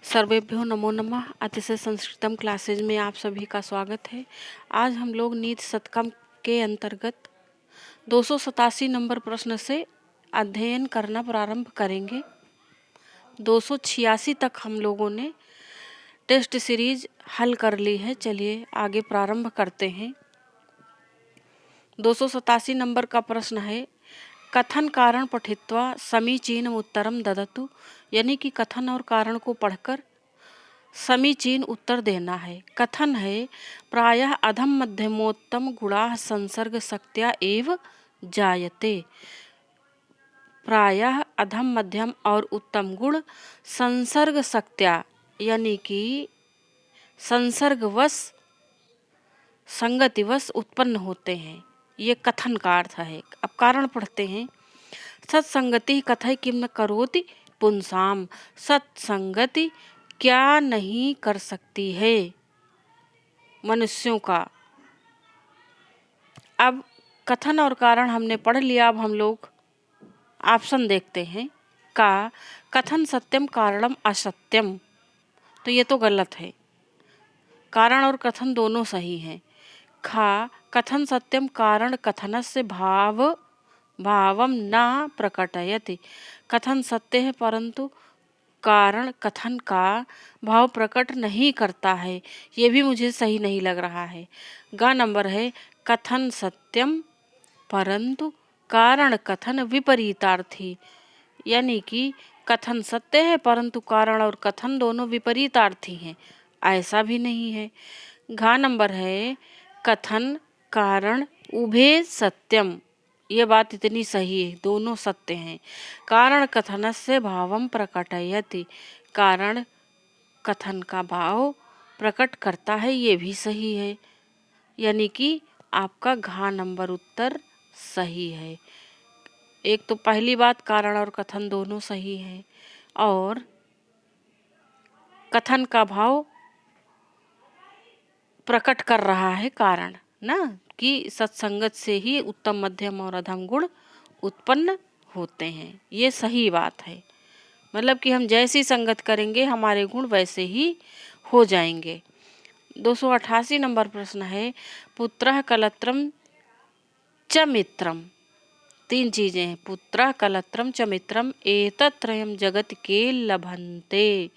सर्वेभ्यो नमो नमः। अतिशय संस्कृतम क्लासेज में आप सभी का स्वागत है। आज हम लोग नीति शतकम के अंतर्गत 287 नंबर प्रश्न से अध्ययन करना प्रारंभ करेंगे। 286 तक हम लोगों ने टेस्ट सीरीज हल कर ली है। चलिए आगे प्रारंभ करते हैं। 287 नंबर का प्रश्न है, कथन कारण पठित्वा समीचीन उत्तरम ददतु, यानी कि कथन और कारण को पढ़कर समीचीन उत्तर देना है। कथन है, प्रायः अधम मध्यमोत्तम गुणाः संसर्ग शक्त्या एव जायते। प्रायः अधम मध्यम और उत्तम गुण संसर्ग शक्त्या यानी कि संसर्गवश संगतिवश उत्पन्न होते हैं। ये कथन का अर्थ है। अब कारण पढ़ते हैं। सत्संगति कथय किम न करोति पुंसाम, सत्संगति क्या नहीं कर सकती है मनुष्यों का। अब कथन और कारण हमने पढ़ लिया। अब हम लोग ऑप्शन देखते हैं। का कथन सत्यम कारणम असत्यम, तो ये तो गलत है। कारण और कथन दोनों सही हैं। खा कथन सत्यम कारण कथनस्य भावम न प्रकटयति, कथन सत्य है परंतु कारण कथन का भाव प्रकट नहीं करता है। ये भी मुझे सही नहीं लग रहा है। ग नंबर है, कथन सत्यम परंतु कारण कथन विपरीतार्थी, यानी कि कथन सत्य है परंतु कारण और कथन दोनों विपरीतार्थी हैं। ऐसा भी नहीं है। घ नंबर है, कथन कारण उभे सत्यम, ये बात इतनी सही है, दोनों सत्य हैं। कारण कथनस्य भावम प्रकटयति, कारण कथन का भाव प्रकट करता है, ये भी सही है। यानी कि आपका घ नंबर उत्तर सही है। एक तो पहली बात, कारण और कथन दोनों सही है, और कथन का भाव प्रकट कर रहा है कारण ना, कि सत्संगत से ही उत्तम मध्यम और अधम गुण उत्पन्न होते हैं। ये सही बात है। मतलब कि हम जैसी संगत करेंगे हमारे गुण वैसे ही हो जाएंगे। 288 नंबर प्रश्न है, पुत्रः कलत्रम च मित्रम। तीन चीजें हैं, पुत्रः कलत्रम च मित्रम एतत्त्रयम् जगत के लभन्ते।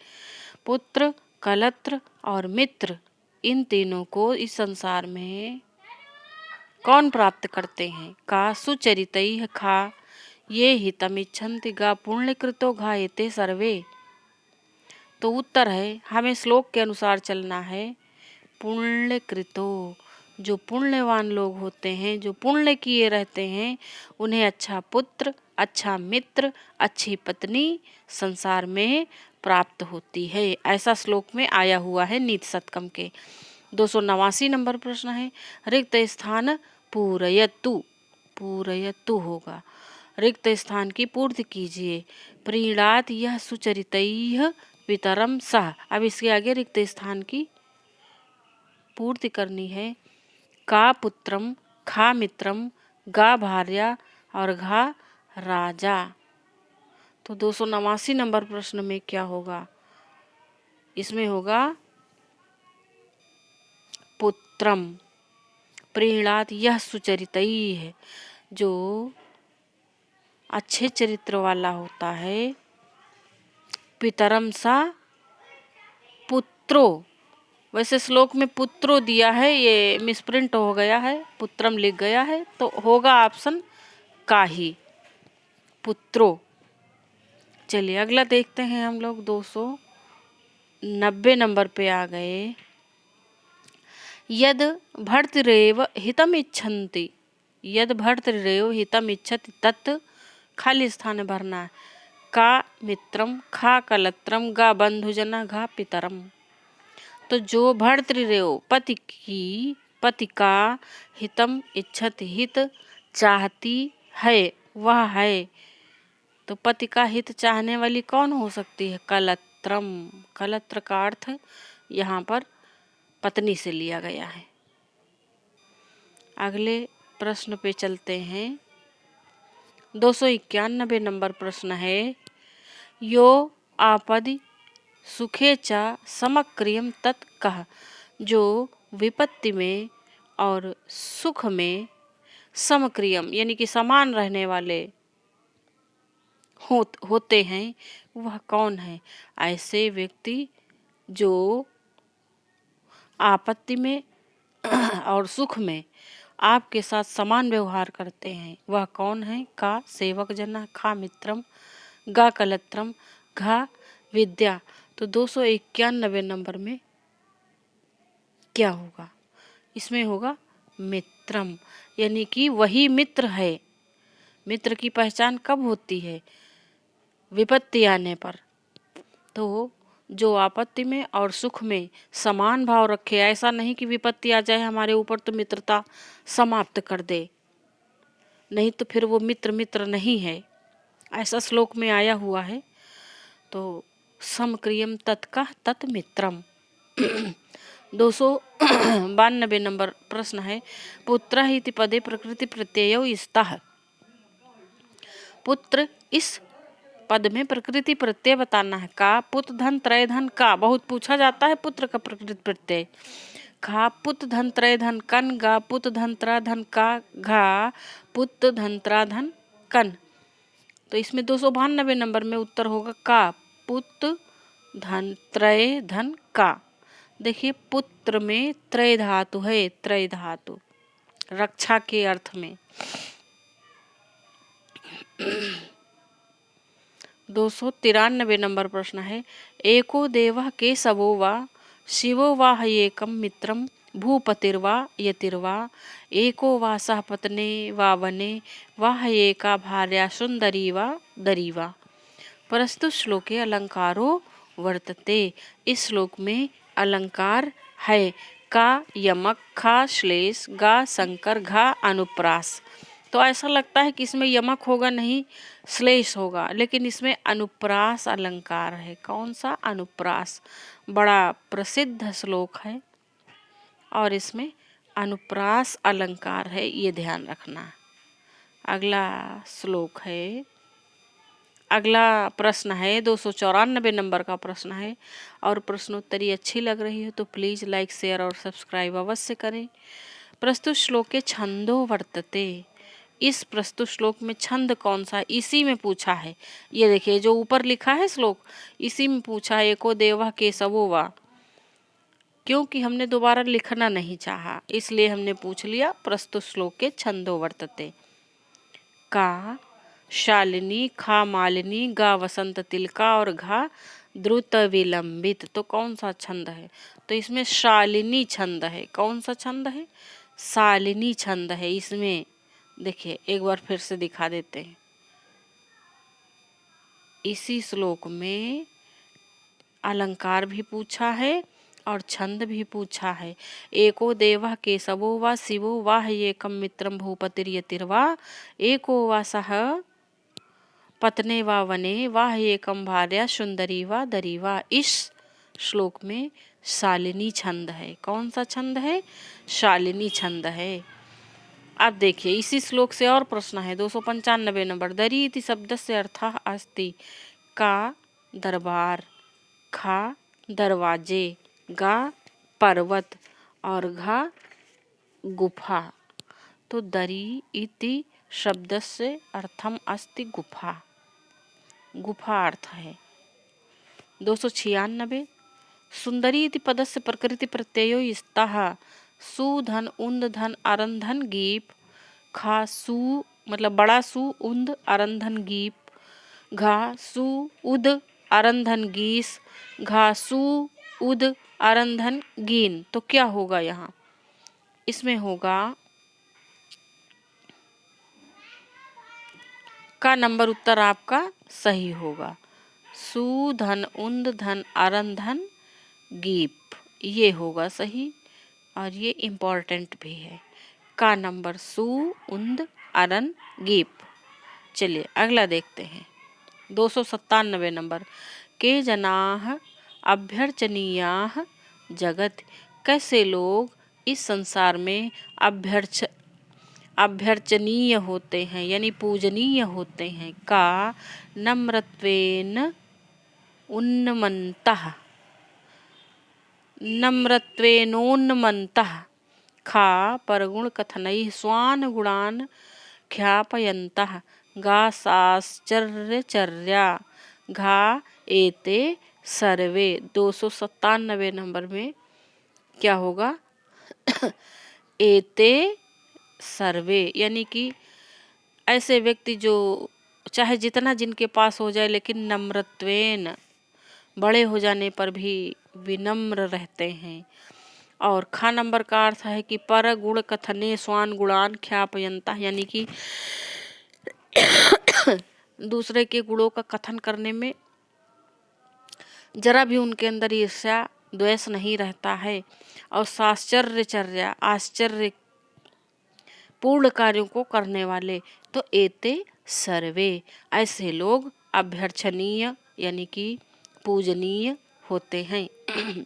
पुत्र, कलत्र और मित्र, इन तीनों को इस संसार में कौन प्राप्त करते हैं। का सुचरितैः खा ये हितमिच्छन्ति गा पुण्यकृतो घायते सर्वे। तो उत्तर है, हमें श्लोक के अनुसार चलना है। पुण्यकृतो, जो पुण्यवान लोग होते हैं, जो पुण्य किए रहते हैं, उन्हें अच्छा पुत्र, अच्छा मित्र, अच्छी पत्नी संसार में प्राप्त होती है। ऐसा श्लोक में आया हुआ है नीति शतकम के। 289 नंबर प्रश्न है, रिक्त स्थान पूरयतु। पूरयतु होगा, रिक्त स्थान की पूर्ति कीजिए। प्रीणात यह सुचरितैः पितरम सह। अब इसके आगे रिक्त स्थान की पूर्ति करनी है। का पुत्रम, खा मित्रम, गा भार्या और घा राजा। तो 289 नंबर प्रश्न में क्या होगा, इसमें होगा पुत्रम। प्रीणात यह सुचरितैः, जो अच्छे चरित्र वाला होता है। पितरम सा पुत्रो, वैसे श्लोक में पुत्रो दिया है, ये मिसप्रिंट हो गया है, पुत्रम लिख गया है, तो होगा ऑप्शन का ही, पुत्रो। चलिए अगला देखते हैं हम लोग। 290 नंबर पे आ गए। यद भर्तृरेव हितमिच्छन्ति, यद भर्तृरेव हितमिच्छति तत्, खाली स्थान भरना है। का मित्रम, खा कलत्रम, गा बंधुजना, घा पितरम। तो जो भर्तृरेव पति का हितम इच्छति, हित चाहती है, वह है। तो पति का हित चाहने वाली कौन हो सकती है, कलत्रम। कलत्र का अर्थ यहाँ पर पत्नी से लिया गया है। अगले प्रश्न पे चलते हैं। 291 नंबर प्रश्न है, यो आपदि सुखे च समक्रियम तत् कः, जो विपत्ति में और सुख में समक्रियम यानी कि समान रहने वाले होते हैं, वह कौन है? ऐसे व्यक्ति जो आपत्ति में और सुख में आपके साथ समान व्यवहार करते हैं, वह कौन है? का सेवक जना, खा मित्रम, गा कलत्रम, घा विद्या। तो 291 नंबर में क्या होगा? इसमें होगा मित्रम, यानी कि वही मित्र है। मित्र की पहचान कब होती है? विपत्ति आने पर। तो जो आपत्ति में और सुख में समान भाव रखे, ऐसा नहीं कि विपत्ति आ जाए हमारे ऊपर तो मित्रता समाप्त कर दे, नहीं तो फिर वो मित्र मित्र नहीं है, ऐसा श्लोक में आया हुआ है। तो समक्रियम तत्का तत् मित्रम। 292 नंबर प्रश्न है, पुत्र इति पदे प्रकृति प्रत्यय स्तः। पुत्र इस पद में प्रकृति प्रत्यय बताना है। का पुत्र धन त्रय धन का, बहुत पूछा जाता है पुत्र का प्रकृति प्रत्यय। खा पुत्र धन त्रय धन कन, गा पुत्र धन त्रा धन का, घा पुत्र धन त्रा धन कन। तो इसमें 292 नंबर में उत्तर होगा का पुत्र धन त्रय धन का। देखिए पुत्र में त्रय धातु है, त्रय धातु रक्षा के अर्थ में। 293 नंबर प्रश्न है, एको देवः केशवो वा शिवो वा हयेकं मित्रं भूपतिर्वा यतिर्वा एको वा सह पत्ने वा वने वा हयेका भार्या सुंदरी वा दरी वा। प्रस्तुत श्लोके अलंकारो वर्तते। इस श्लोक में अलंकार है का यमक, खा श्लेष, गा संकर, घा अनुप्रास। तो ऐसा लगता है कि इसमें यमक होगा, नहीं श्लेष होगा, लेकिन इसमें अनुप्रास अलंकार है। कौन सा? अनुप्रास। बड़ा प्रसिद्ध श्लोक है और इसमें अनुप्रास अलंकार है, ये ध्यान रखना। अगला श्लोक है, अगला प्रश्न है 294 नंबर का प्रश्न है। और प्रश्नोत्तरी अच्छी लग रही है तो प्लीज़ लाइक शेयर और सब्सक्राइब अवश्य करें। प्रस्तुत श्लोक के छंदो वर्तते। इस प्रस्तुत श्लोक में छंद कौन सा? इसी में पूछा है। ये देखिए जो ऊपर लिखा है श्लोक, इसी में पूछा है, एको देवा केशवो वा। क्योंकि हमने दोबारा लिखना नहीं चाहा, इसलिए हमने पूछ लिया प्रस्तुत श्लोक के छंदो वर्तते। का शालिनी, खा मालिनी, गा वसंत तिलका और घा द्रुत विलंबित। तो कौन सा छंद है? तो इसमें शालिनी छंद है। कौन सा छंद है? शालिनी छंद है। इसमें देखिए एक बार फिर से दिखा देते हैं। इसी श्लोक में अलंकार भी पूछा है और छंद भी पूछा है। एको देवः केशवो वा शिवो वा हयेकं मित्रं भूपतिर्यतिर्वा एको वा सह पत्ने वा वने वा हयेकं भार्या सुंदरी वा दरी वा। इस श्लोक में शालिनी छंद है। कौन सा छंद है? शालिनी छंद है। अब देखिए इसी श्लोक से और प्रश्न है 295 नंबर। दरी इति शब्दस्य अर्थः अस्ति का दरबार, खा दरवाजे, गा पर्वत और घा गुफा। तो दरी इति शब्दस्य अर्थम अस्ति गुफा, गुफा अर्थ है। 296 सुंदरी इति पदस्य प्रकृति प्रत्ययो स्तः। सु धन उन्द धन अरंधन गीप, खा सु मतलब बड़ा सु उन्द अरंधन गीप, घा सु उद अरंधन गीस, घा सु उद अरंधन गीन। तो क्या होगा यहाँ? इसमें होगा का नंबर उत्तर आपका सही होगा। सु धन उन्द धन अरंधन गीप, ये होगा सही और ये इम्पोर्टेंट भी है। का नंबर सु उन्द अरन गीप। चलिए अगला देखते हैं 297 नंबर। के जनाः अभ्यर्चनीयाः जगत। कैसे लोग इस संसार में अभ्यर्चनीय होते हैं यानी पूजनीय होते हैं। का नम्रत्वेन उन्नमन्तः, नम्रत्वेनोन्नमन्तः, खा परगुण कथनैः स्वान् गुणान् ख्यापयन्तः, गा साश्चर्यचर्या, घा एते सर्वे। 297 नंबर में क्या होगा? एते सर्वे, यानी कि ऐसे व्यक्ति जो चाहे जितना जिनके पास हो जाए लेकिन नम्रत्वेन, बड़े हो जाने पर भी विनम्र रहते हैं। और खा नंबर का अर्थ है कि पर गुण कथने स्वान गुणान ख्यापयंता, यानी कि दूसरे के गुणों का कथन करने में जरा भी उनके अंदर ईर्ष्या द्वेष नहीं रहता है। और साश्चर्यचर्या, आश्चर्य पूर्ण कार्यों को करने वाले। तो एते सर्वे, ऐसे लोग अभ्यर्चनीय यानी कि पूजनीय होते हैं।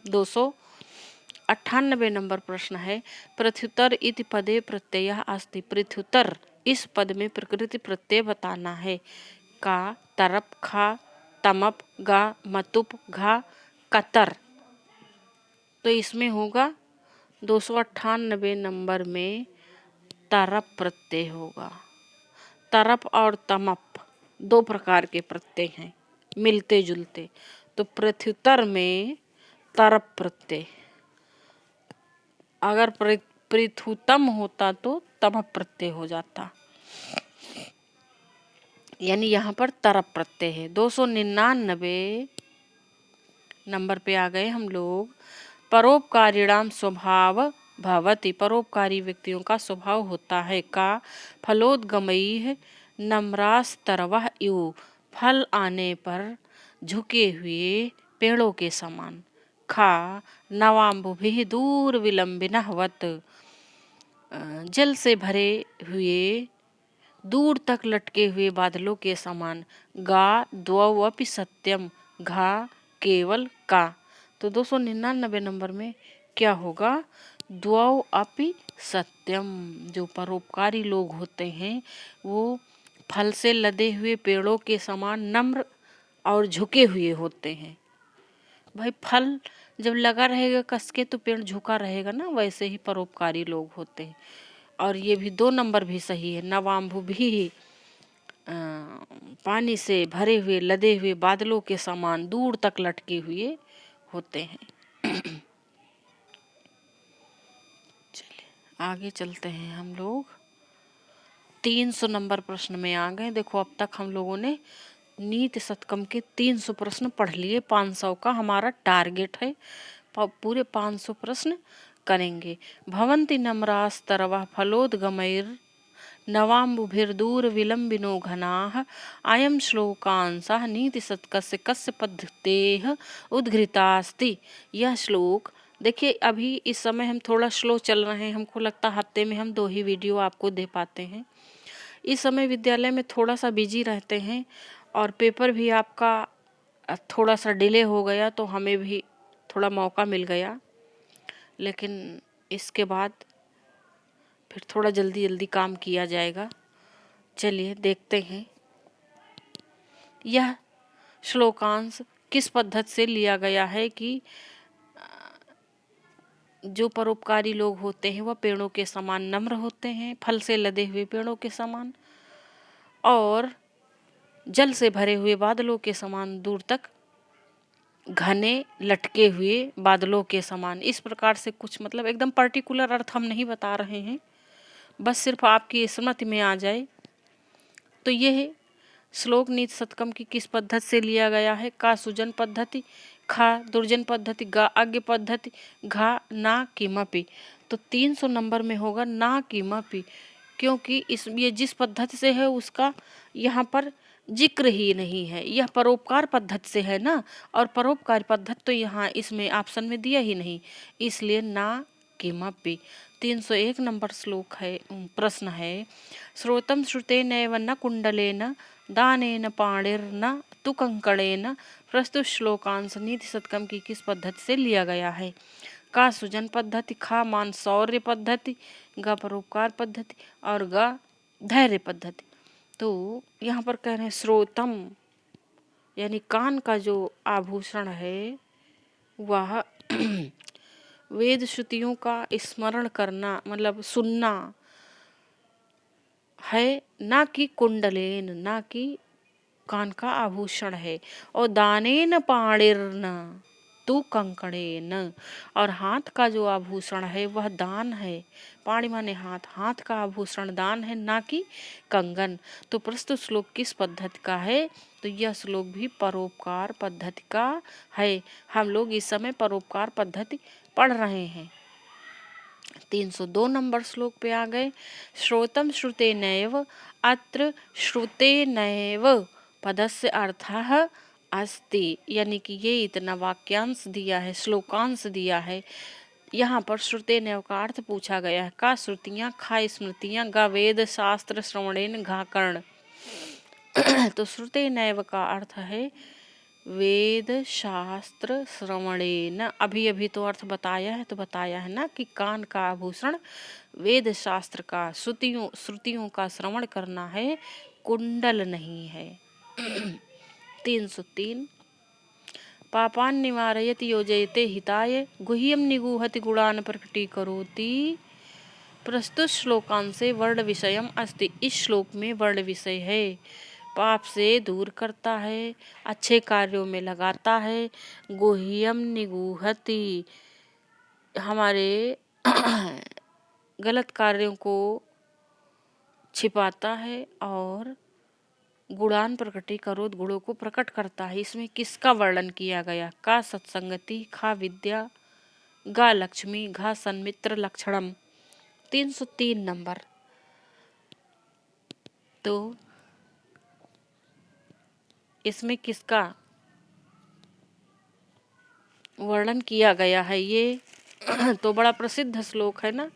298 नंबर प्रश्न है, प्रत्युत्तर इति पदे प्रत्ययः अस्ति। प्रत्युत्तर, इस पद में प्रकृति प्रत्यय बताना है। का, तरप, खा, तमप, गा, मतुप, घा, कतर। तो इसमें होगा 298 नंबर में तरप प्रत्यय होगा। तरप और तमप दो प्रकार के प्रत्यय हैं, मिलते जुलते। तो प्रत्युत्तर में तरप प्रत्यय, अगर पृथुतम होता तो तमप प्रत्यय हो जाता, यानी यहाँ पर तरप प्रत्यय है। 299 नंबर पे आ गए हम लोग। परोपकारिणाम स्वभाव भवति, परोपकारी व्यक्तियों का स्वभाव होता है। का, फलोद्गमैः नम्रास्तरवः इव, फल आने पर झुके हुए पेड़ों के समान। खा, नवाम्बुभिः दूर विलंबिनः वत्, जल से भरे हुए दूर तक लटके हुए बादलों के समान। गा, द्वौ अपि सत्यम, घा, केवल का। तो 299 नंबर में क्या होगा? द्वौ अपि सत्यम, जो परोपकारी लोग होते हैं वो फल से लदे हुए पेड़ों के समान नम्र और झुके हुए होते हैं। भाई फल जब लगा रहेगा कस के तो पेड़ झुका रहेगा ना, वैसे ही परोपकारी लोग होते हैं। और ये भी 2 नंबर भी सही है। नवाम्भु भी पानी से भरे हुए लदे हुए बादलों के समान दूर तक लटके हुए होते हैं। चलिए आगे चलते हैं हम लोग। 300 नंबर प्रश्न में आ गए। देखो अब तक हम लोगों ने नीति शतकम के 300 प्रश्न पढ़ लिए। 500 का हमारा टारगेट है, पूरे 500 प्रश्न करेंगे। भवन्ति नम्रास्तरवः फलोद्गमैर् नवाम्बुभिर्दूर विलंबिनो घनाः, अयं श्लोकांशः नीतिशतकस्य कस्य पद्धतेः उद्घृतास्ति। यह श्लोक देखिए, अभी इस समय हम थोड़ा स्लो चल रहे हैं। हमको लगता है हफ्ते में हम 2 ही वीडियो आपको दे पाते हैं। इस समय विद्यालय में थोड़ा सा बिजी रहते हैं और पेपर भी आपका थोड़ा सा डिले हो गया, तो हमें भी थोड़ा मौका मिल गया। लेकिन इसके बाद फिर थोड़ा जल्दी जल्दी काम किया जाएगा। चलिए देखते हैं यह श्लोकांश किस पद्धति से लिया गया है कि जो परोपकारी लोग होते हैं वह पेड़ों के समान नम्र होते हैं, फल से लदे हुए पेड़ों के समान, और जल से भरे हुए बादलों के समान दूर तक घने लटके हुए बादलों के समान। इस प्रकार से कुछ मतलब एकदम पर्टिकुलर अर्थ हम नहीं बता रहे हैं, बस सिर्फ आपकी स्मृति में आ जाए। तो यह श्लोक नीति शतकम की किस पद्धति से लिया गया है? का सुजन पद्धति, खा दुर्जन पद्धति, गा आज्ञ पद्धति, घा ना किमपि। तो 300 नंबर में होगा ना किमपि, क्योंकि इस ये जिस पद्धति से है उसका यहाँ पर जिक्र ही नहीं है। यह परोपकार पद्धति से है ना, और परोपकार पद्धति तो यहाँ इसमें ऑप्शन में दिया ही नहीं, इसलिए ना किमपि। 301 नंबर श्लोक है, प्रश्न है, श्रोतम श्रुतेनैव न कुंडलेन दानेन पाणिर्न तु कंकणेन, प्रस्तुत श्लोकांश नीति शतकम की किस पद्धति से लिया गया है? का सुजन पद्धति, खा मानसौर्य पद्धति, ग परोपकार पद्धति, और ग धैर्य पद्धति। तो यहाँ पर कह रहे हैं श्रोतम, यानी कान का जो आभूषण है वह वेद श्रुतियों का स्मरण करना मतलब सुनना है, ना कि कुंडलेन, ना कि कान का आभूषण है। और दानेन पाणिर्न तू कंकणेन, और हाथ का जो आभूषण है वह दान है। पाणी माने हाथ, हाथ का आभूषण दान है, ना कि कंगन। तो प्रस्तुत श्लोक किस पद्धति का है? तो यह श्लोक भी परोपकार पद्धति का है। हम लोग इस समय परोपकार पद्धति पढ़ रहे हैं। 302 नंबर श्लोक पे आ गए। श्रोतम श्रुते नैव अत्र श्रुते नैव पदस्य अर्थः अस्ति, यानी कि ये इतना वाक्यांश दिया है, श्लोकांश दिया है। यहाँ पर श्रुते नैव का अर्थ पूछा गया है। का श्रुतियाँ, खा स्मृतियाँ, गा वेद शास्त्र श्रवणेन, घा कर्ण। तो श्रुते नैव का अर्थ है वेद शास्त्र श्रवणेन। अभी अभी तो अर्थ बताया है, तो बताया है ना कि कान का आभूषण वेद शास्त्र का, श्रुतियों का श्रवण करना है, कुंडल नहीं है। 303 पापान निवारयति योजयते हिताय गुह्यम निगूहति गुणान प्रकटीकरोति। प्रस्तुत श्लोकांश से वर्ण विषयम अस्ति। इस श्लोक में वर्ण विषय है। पाप से दूर करता है, अच्छे कार्यों में लगाता है, गुह्यम निगूहति हमारे गलत कार्यों को छिपाता है, और गुणान प्रकटी करोत गुणों को प्रकट करता है। इसमें किसका वर्णन किया गया? का सत्संगति, खा विद्या, गा लक्ष्मी, घा सन्मित्र लक्षणम। 303 नंबर। तो इसमें किसका वर्णन किया गया है? ये तो बड़ा प्रसिद्ध श्लोक है ना।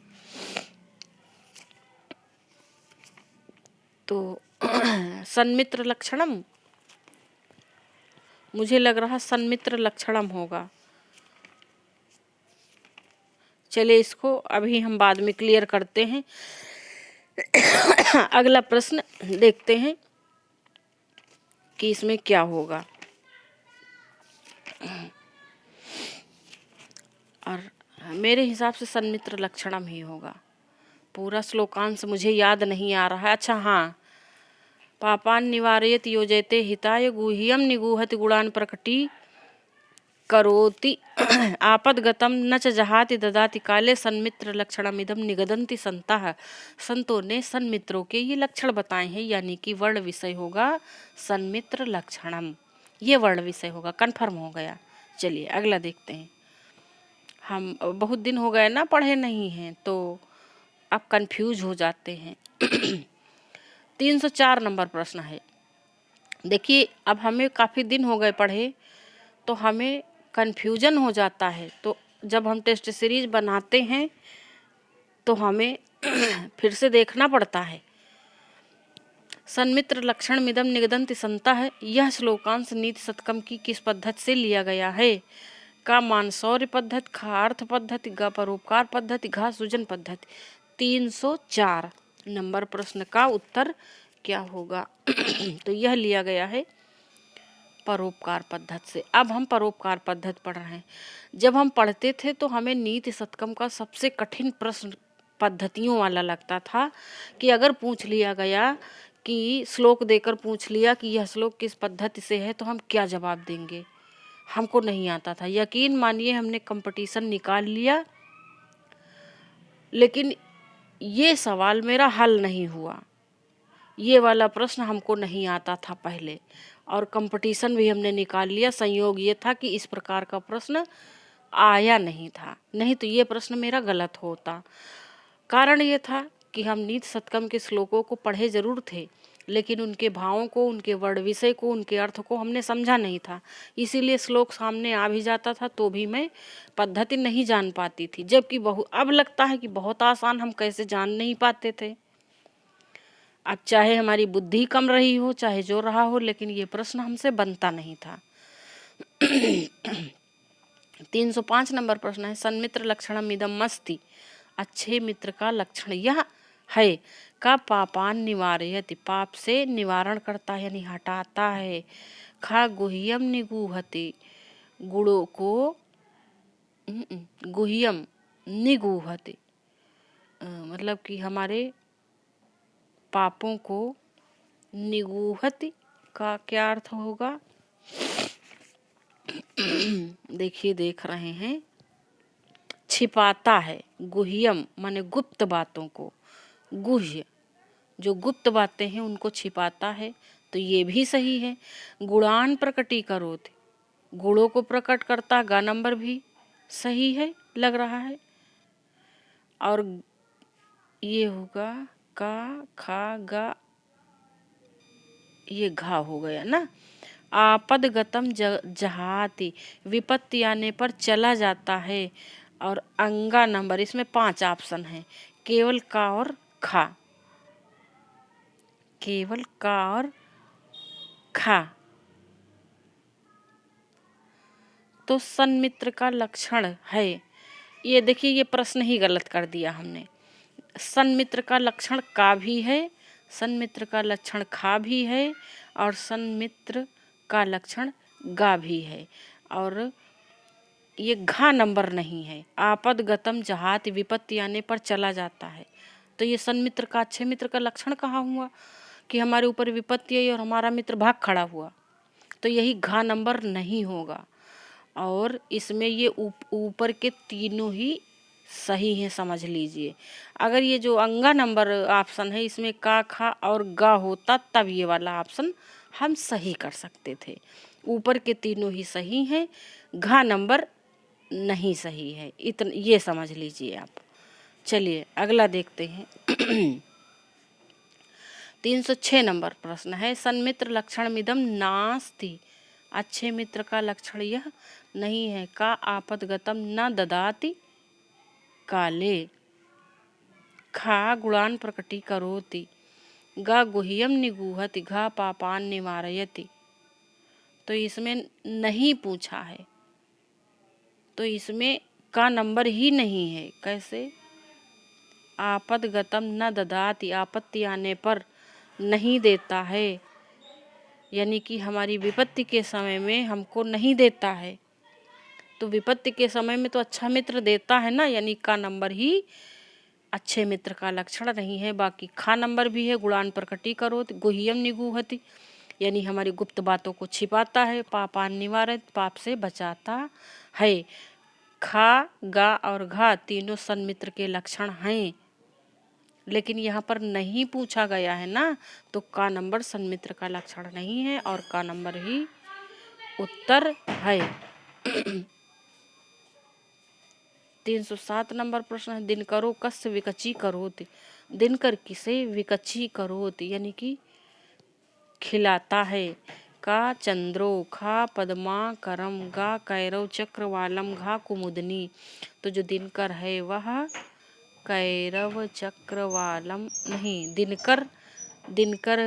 तो सन्मित्र लक्षणम, मुझे लग रहा सन्मित्र लक्षणम होगा। चलिए इसको अभी हम बाद में क्लियर करते हैं। अगला प्रश्न देखते हैं कि इसमें क्या होगा। और मेरे हिसाब से सन्मित्र लक्षणम ही होगा। पूरा श्लोकांश मुझे याद नहीं आ रहा है। अच्छा हाँ, पापान निवारयति योजयते हिताय गुह्यम निगूहति गुणान प्रकटी करोति आपदगतम न च जहाति ददाति काले सन्मित्र लक्षणमिदम निगदन्ति संतः। संतों ने सन्मित्रों के ये लक्षण बताए हैं, यानी कि वर्ण विषय होगा सन्मित्र लक्षणम। ये वर्ण विषय होगा, कन्फर्म हो गया। चलिए अगला देखते हैं। हम बहुत दिन हो गए ना पढ़े नहीं हैं, तो अब कंफ्यूज हो जाते हैं। 304 नंबर प्रश्न है। देखिए अब हमें काफ़ी दिन हो गए पढ़े, तो हमें कन्फ्यूजन हो जाता है। तो जब हम टेस्ट सीरीज बनाते हैं तो हमें फिर से देखना पड़ता है। सन्मित्र लक्षण मिदम निगदन्ति संतः, यह श्लोकांश नीति शतकम की किस पद्धति से लिया गया है? का मानसौर्य पद्धति, खा अर्थ पद्धति, ग परोपकार पद्धति, घा सृजन पद्धति। 304 नंबर प्रश्न का उत्तर क्या होगा? तो यह लिया गया है परोपकार पद्धति से। अब हम परोपकार पद्धति पढ़ रहे हैं। जब हम पढ़ते थे तो हमें नीति शतकम का सबसे कठिन प्रश्न पद्धतियों वाला लगता था, कि अगर पूछ लिया गया कि श्लोक देकर पूछ लिया कि यह श्लोक किस पद्धति से है, तो हम क्या जवाब देंगे, हमको नहीं आता था। यकीन मानिए हमने कंपटीशन निकाल लिया, लेकिन ये सवाल मेरा हल नहीं हुआ। ये वाला प्रश्न हमको नहीं आता था पहले, और कंपटीशन भी हमने निकाल लिया। संयोग ये था कि इस प्रकार का प्रश्न आया नहीं था, नहीं तो ये प्रश्न मेरा गलत होता। कारण ये था कि हम नीति शतकम के श्लोकों को पढ़े जरूर थे, लेकिन उनके भावों को, उनके वर्ण विषय को, उनके अर्थ को हमने समझा नहीं था। इसीलिए श्लोक सामने आ भी जाता था तो भी मैं पद्धति नहीं जान पाती थी। जबकि अब लगता है कि बहुत आसान, हम कैसे जान नहीं पाते थे। अब चाहे हमारी बुद्धि कम रही हो, चाहे जो रहा हो, लेकिन ये प्रश्न हमसे बनता नहीं था। 305 नंबर प्रश्न है। सन्मित्र लक्षणम इदम अस्ति, अच्छे मित्र का लक्षण यह है। का पापान निवारयति, पाप से निवारण करता है यानी हटाता है। खा गुह्यम निगूहति, गुणों को गुह्यम निगूहति, मतलब कि हमारे पापों को, निगूहति का क्या अर्थ होगा? देखिए, देख रहे हैं, छिपाता है। गुह्यम माने गुप्त बातों को, गुह्य जो गुप्त बातें हैं उनको छिपाता है, तो ये भी सही है। गुणान प्रकटीकरोति, गुणों को प्रकट करता, गा नंबर भी सही है, लग रहा है। और ये होगा का, खा, गा, ये घा हो गया ना। आपदगतम जहाति, विपत्ति आने पर चला जाता है। और अंगा नंबर, इसमें 5 ऑप्शन है, केवल का और खा, केवल का और खा। तो सन्मित्र का लक्षण है, ये देखिए, ये प्रश्न ही गलत कर दिया हमने। सन्मित्र का लक्षण का भी है, सन्मित्र का लक्षण खा भी है, और सन्मित्र का लक्षण गा भी है, और ये घा नंबर नहीं है। आपदगतम जहाति, विपत्ति आने पर चला जाता है, तो ये सन्मित्र का, अच्छे मित्र का लक्षण कहाँ हुआ कि हमारे ऊपर विपत्ति आई और हमारा मित्र भाग खड़ा हुआ, तो यही घा नंबर नहीं होगा। और इसमें ये ऊपर के तीनों ही सही हैं, समझ लीजिए। अगर ये जो अंगा नंबर ऑप्शन है इसमें का, खा और गा होता, तब ये वाला ऑप्शन हम सही कर सकते थे। ऊपर के तीनों ही सही हैं, घा नंबर नहीं सही है, इतना ये समझ लीजिए आप। चलिए अगला देखते हैं। 306 नंबर प्रश्न है, सन्मित्र लक्षण मिदम नास्ति, अच्छे मित्र का लक्षण यह नहीं है। का आपदगतम न ददाति काले, खा गुणान प्रकटीकरोति, गा गुह्यम निगूहति, घा पापान निवारयति। तो इसमें नहीं पूछा है, तो इसमें का नंबर ही नहीं है। कैसे? आपदगतम न ददाति, आपत्ति आने पर नहीं देता है, यानी कि हमारी विपत्ति के समय में हमको नहीं देता है। तो विपत्ति के समय में तो अच्छा मित्र देता है ना, यानी का नंबर ही अच्छे मित्र का लक्षण नहीं है। बाकी खा नंबर भी है, गुणान प्रकटीकरोति, गुह्यम निगूहति, यानी हमारी गुप्त बातों को छिपाता है, पापान निवारयति, पाप से बचाता है। खा, गा और घा तीनों सन्मित्र के लक्षण हैं, लेकिन यहाँ पर नहीं पूछा गया है ना, तो का नंबर सन्मित्र का लक्षण नहीं है और का नंबर ही उत्तर है। 307 नंबर प्रश्न है, दिनकरो कस्य विकची करोति, दिनकर किसे विकची करोति, यानी कि खिलाता है। का चंद्रो, खा पद्माकरम, गा कैरव चक्रवालम, घा कुमुदनी। तो जो दिनकर है वह कैरव चक्रवालम नहीं, दिनकर, दिनकर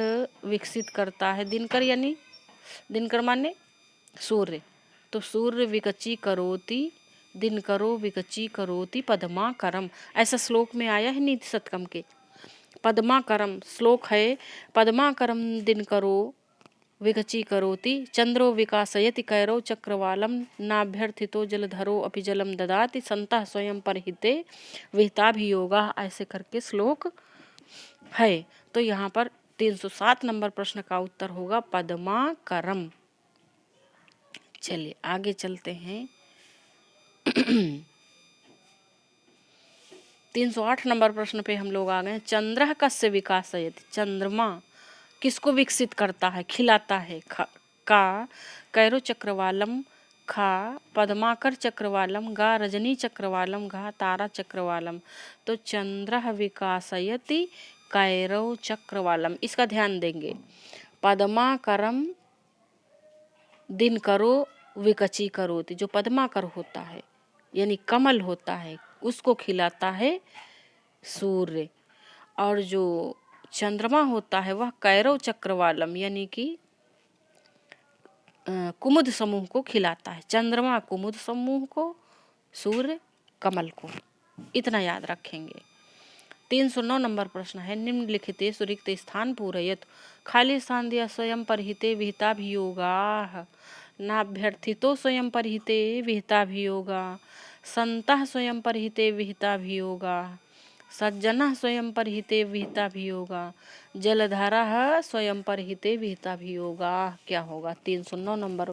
विकसित करता है। दिनकर यानी, दिनकर माने सूर्य, तो सूर्य विकची करोति, दिनकरो विकची करोति पद्माकरम, ऐसा श्लोक में आया है नीति शतकम के। पद्माकरम श्लोक है, पद्माकरम दिनकरो विकची करोति, चंद्रो विकासयति कैरव चक्रवालम, नाभ्यर्थितो जलधरो अपि जलम ददाति, संतः स्वयं परहिते विहिताभियोगा, ऐसे करके श्लोक है। तो यहाँ पर 307 नंबर प्रश्न का उत्तर होगा पद्माकरम। चलिए आगे चलते हैं। 308 नंबर प्रश्न पे हम लोग आ गए। चंद्रः कस्य विकासयति, चंद्रमा किसको विकसित करता है, खिलाता है। का कैरो चक्रवालम, खा पद्माकर चक्रवालम, गा रजनी चक्रवालम, घा तारा चक्रवालम। तो चंद्रः विकासयति कैरव चक्रवालम, इसका ध्यान देंगे। पद्माकरम दिनकरो विकची करोति, जो पद्माकर होता है यानी कमल होता है, उसको खिलाता है सूर्य। और जो चंद्रमा होता है वह कैरव चक्रवालम यानी कि कुमुद समूह को खिलाता है। चंद्रमा कुमुद समूह को, सूर्य कमल को, इतना याद रखेंगे। 309 नंबर प्रश्न है, निम्नलिखितेषु रिक्त स्थान पूरयतु। खाली स्थान दिया, स्वयं परिहिते विहिताभियोगाः। नाभ्यर्थितो स्वयं परिहिते विहिताभियोगाः। सन्तः स्वयं परिहिते विहिताभियोगाः। सज्जनः स्वयं परिहिते विहिताभियोगाः। जलधाराः स्वयं परिहिते विहिताभियोगाः। क्या होगा? 309 नंबर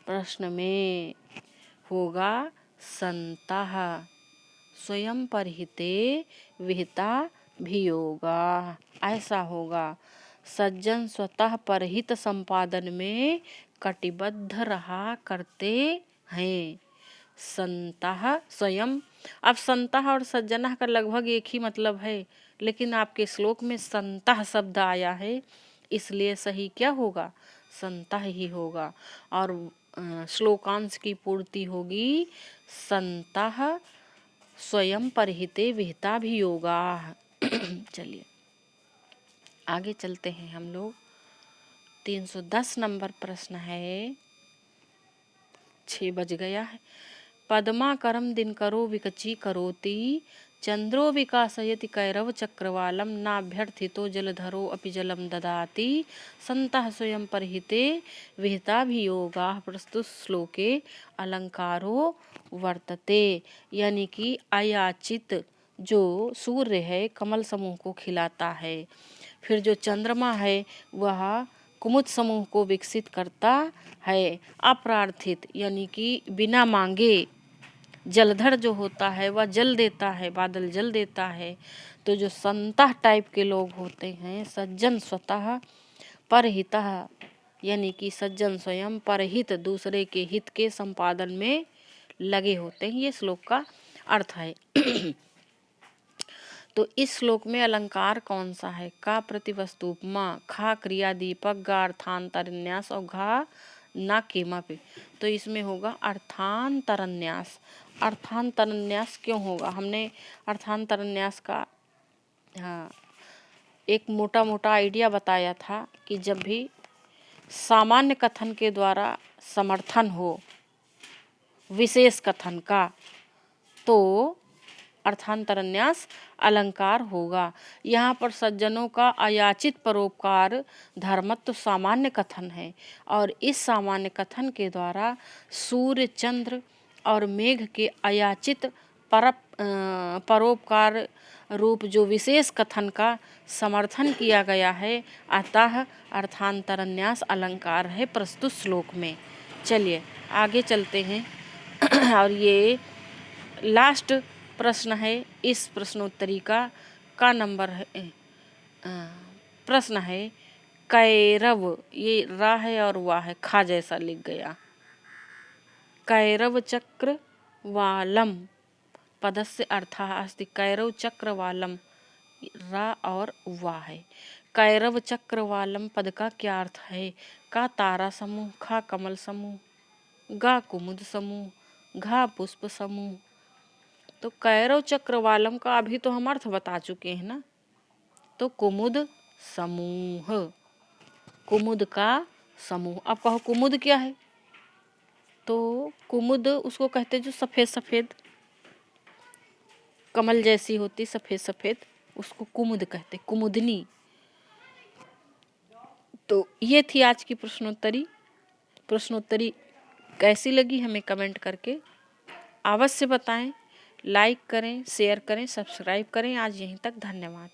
प्रश्न में होगा सन्तः स्वयं परिहिते विहिताभियोगाः, ऐसा होगा। सज्जन स्वतः परहित संपादन में कटिबद्ध रहा करते हैं। संतः स्वयं, अब संतः और सज्जनः का लगभग एक ही मतलब है, लेकिन आपके श्लोक में संतः शब्द आया है, इसलिए सही क्या होगा? संतः ही होगा। और श्लोकांश की पूर्ति होगी संतः स्वयं परिहिते विहिताभियोगाः। चलिए आगे चलते हैं हम लोग। 310 नंबर प्रश्न है, 6 बज गया है। पद्माकरम दिनकरो विकची करोति, चंद्रो विकासयति कैरव चक्रवालम, नाभ्यर्थितो जलधरो अपि जलम ददाति, संतः स्वयं परिहिते विहिताभियोगाः। प्रस्तुत श्लोके अलंकारो वर्तते, यानी कि अयाचित जो सूर्य है कमल समूह को खिलाता है, फिर जो चंद्रमा है वह कुमुद समूह को विकसित करता है। अप्रार्थित यानी कि बिना मांगे जलधर जो होता है वह जल देता है, बादल जल देता है। तो जो संतः टाइप के लोग होते हैं, सज्जन स्वतः परहितः यानी कि सज्जन स्वयं परहित दूसरे के हित के संपादन में लगे होते हैं, ये श्लोक का अर्थ है। तो इस श्लोक में अलंकार कौन सा है? का प्रतिवस्तु उपमा, खा क्रिया दीपक, गा अर्थांतरन्यास और घा ना केमा पे। तो इसमें होगा अर्थांतरन्यास। अर्थांतरन्यास क्यों होगा? हमने अर्थांतरन्यास का एक मोटा मोटा आइडिया बताया था कि जब भी सामान्य कथन के द्वारा समर्थन हो विशेष कथन का, तो अर्थांतरन्यास अलंकार होगा। यहाँ पर सज्जनों का अयाचित परोपकार धर्मत्व सामान्य कथन है, और इस सामान्य कथन के द्वारा सूर्य, चंद्र और मेघ के अयाचित परोपकार रूप जो विशेष कथन का समर्थन किया गया है, अतः अर्थांतरन्यास अलंकार है प्रस्तुत श्लोक में। चलिए आगे चलते हैं। और ये लास्ट प्रश्न है इस प्रश्नोत्तरी का नंबर है प्रश्न है कैरव, ये रा है और वाह है, खा जैसा लिख गया। कैरव चक्र वालम पदस्य अर्थः अस्ति। कैरव चक्र वालम, रा और वाह है। कैरव चक्र वालम पद का क्या अर्थ है? का तारा समूह, खा कमल समूह, गा कुमुद समूह, घा पुष्प समूह। तो कैरव चक्रवालम का अभी तो हम अर्थ बता चुके हैं ना। तो कुमुद समूह, कुमुद का समूह। अब कहो कुमुद क्या है? तो कुमुद उसको कहते जो सफ़ेद सफ़ेद कमल जैसी होती, सफ़ेद सफ़ेद, उसको कुमुद कहते, कुमुदनी। तो ये थी आज की प्रश्नोत्तरी कैसी लगी हमें कमेंट करके अवश्य बताएं। लाइक करें, शेयर करें, सब्सक्राइब करें। आज यहीं तक, धन्यवाद।